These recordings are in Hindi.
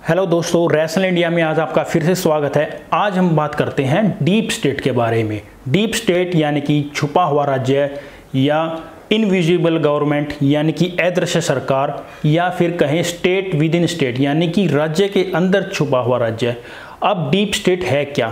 हेलो दोस्तों, रैशनल इंडिया में आज आपका फिर से स्वागत है। आज हम बात करते हैं डीप स्टेट के बारे में। डीप स्टेट यानी कि छुपा हुआ राज्य या इनविजिबल गवर्नमेंट यानी कि अदृश्य सरकार, या फिर कहें स्टेट विद इन स्टेट यानी कि राज्य के अंदर छुपा हुआ राज्य। अब डीप स्टेट है क्या?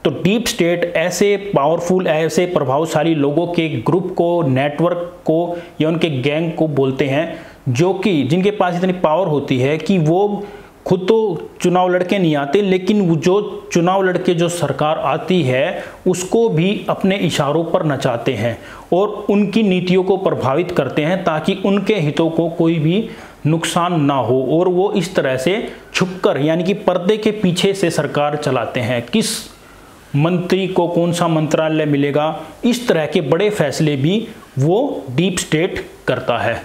तो डीप स्टेट ऐसे पावरफुल, ऐसे प्रभावशाली लोगों के ग्रुप को, नेटवर्क को या उनके गैंग को बोलते हैं जो कि जिनके पास इतनी पावर होती है कि वो खुद तो चुनाव लड़के नहीं आते, लेकिन जो चुनाव लड़के जो सरकार आती है उसको भी अपने इशारों पर नचाते हैं और उनकी नीतियों को प्रभावित करते हैं ताकि उनके हितों को कोई भी नुकसान ना हो। और वो इस तरह से छुपकर यानी कि पर्दे के पीछे से सरकार चलाते हैं। किस मंत्री को कौन सा मंत्रालय मिलेगा, इस तरह के बड़े फैसले भी वो डीप स्टेट करता है।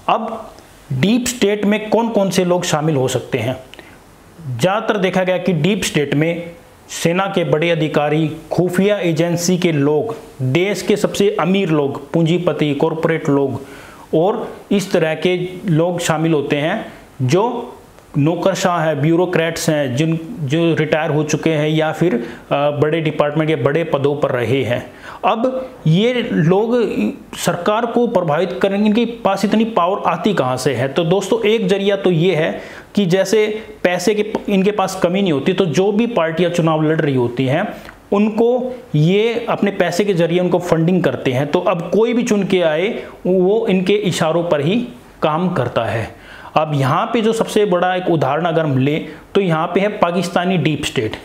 अब डीप स्टेट में कौन कौन से लोग शामिल हो सकते हैं? ज़्यादातर देखा गया कि डीप स्टेट में सेना के बड़े अधिकारी, खुफिया एजेंसी के लोग, देश के सबसे अमीर लोग, पूंजीपति, कॉरपोरेट लोग और इस तरह के लोग शामिल होते हैं जो नौकरशाह हैं, ब्यूरोक्रेट्स हैं, जो रिटायर हो चुके हैं या फिर बड़े डिपार्टमेंट के बड़े पदों पर रहे हैं। अब ये लोग सरकार को प्रभावित करेंगे, इनके पास इतनी पावर आती कहाँ से है? तो दोस्तों, एक जरिया तो ये है कि जैसे पैसे के इनके पास कमी नहीं होती, तो जो भी पार्टियां चुनाव लड़ रही होती हैं उनको ये अपने पैसे के जरिए उनको फंडिंग करते हैं। तो अब कोई भी चुन के आए वो इनके इशारों पर ही काम करता है। अब यहाँ पे जो सबसे बड़ा एक उदाहरण अगर हम ले तो यहाँ पे है पाकिस्तानी डीप स्टेट।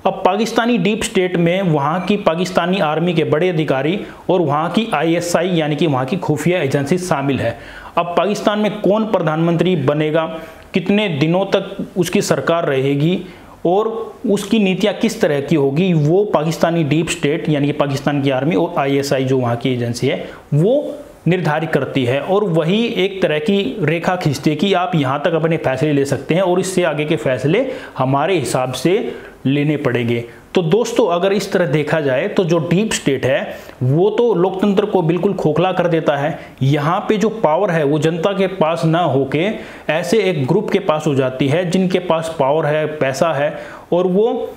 अब पाकिस्तानी डीप स्टेट में वहाँ की पाकिस्तानी आर्मी के बड़े अधिकारी और वहाँ की ISI यानी कि वहाँ की खुफिया एजेंसी शामिल है। अब पाकिस्तान में कौन प्रधानमंत्री बनेगा, कितने दिनों तक उसकी सरकार रहेगी और उसकी नीतियाँ किस तरह की होगी, वो पाकिस्तानी डीप स्टेट यानी कि पाकिस्तान की आर्मी और ISI जो वहाँ की एजेंसी है वो निर्धारित करती है। और वही एक तरह की रेखा खींचती है कि आप यहाँ तक अपने फैसले ले सकते हैं और इससे आगे के फैसले हमारे हिसाब से लेने पड़ेंगे। तो दोस्तों, अगर इस तरह देखा जाए तो जो डीप स्टेट है वो तो लोकतंत्र को बिल्कुल खोखला कर देता है। यहाँ पे जो पावर है वो जनता के पास ना होके ऐसे एक ग्रुप के पास हो जाती है जिनके पास पावर है, पैसा है, और वो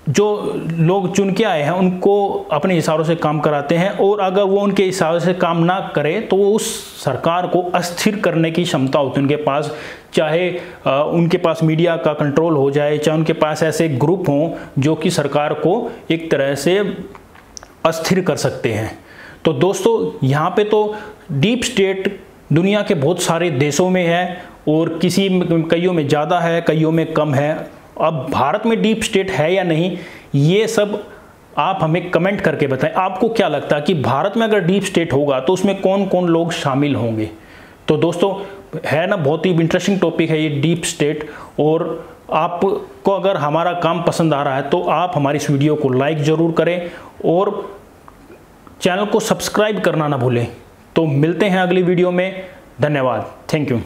जो लोग चुन के आए हैं उनको अपने इशारों से काम कराते हैं। और अगर वो उनके इशारों से काम ना करे तो वो उस सरकार को अस्थिर करने की क्षमता होती है उनके पास। चाहे उनके पास मीडिया का कंट्रोल हो जाए, चाहे उनके पास ऐसे ग्रुप हों जो कि सरकार को एक तरह से अस्थिर कर सकते हैं। तो दोस्तों, यहाँ पे तो डीप स्टेट दुनिया के बहुत सारे देशों में है और कईयों में ज़्यादा है, कईयों में कम है। अब भारत में डीप स्टेट है या नहीं, ये सब आप हमें कमेंट करके बताएं। आपको क्या लगता है कि भारत में अगर डीप स्टेट होगा तो उसमें कौन कौन लोग शामिल होंगे? तो दोस्तों, है ना, बहुत ही इंटरेस्टिंग टॉपिक है ये डीप स्टेट। और आपको अगर हमारा काम पसंद आ रहा है तो आप हमारी इस वीडियो को लाइक ज़रूर करें और चैनल को सब्सक्राइब करना ना भूलें। तो मिलते हैं अगली वीडियो में। धन्यवाद। Thank you.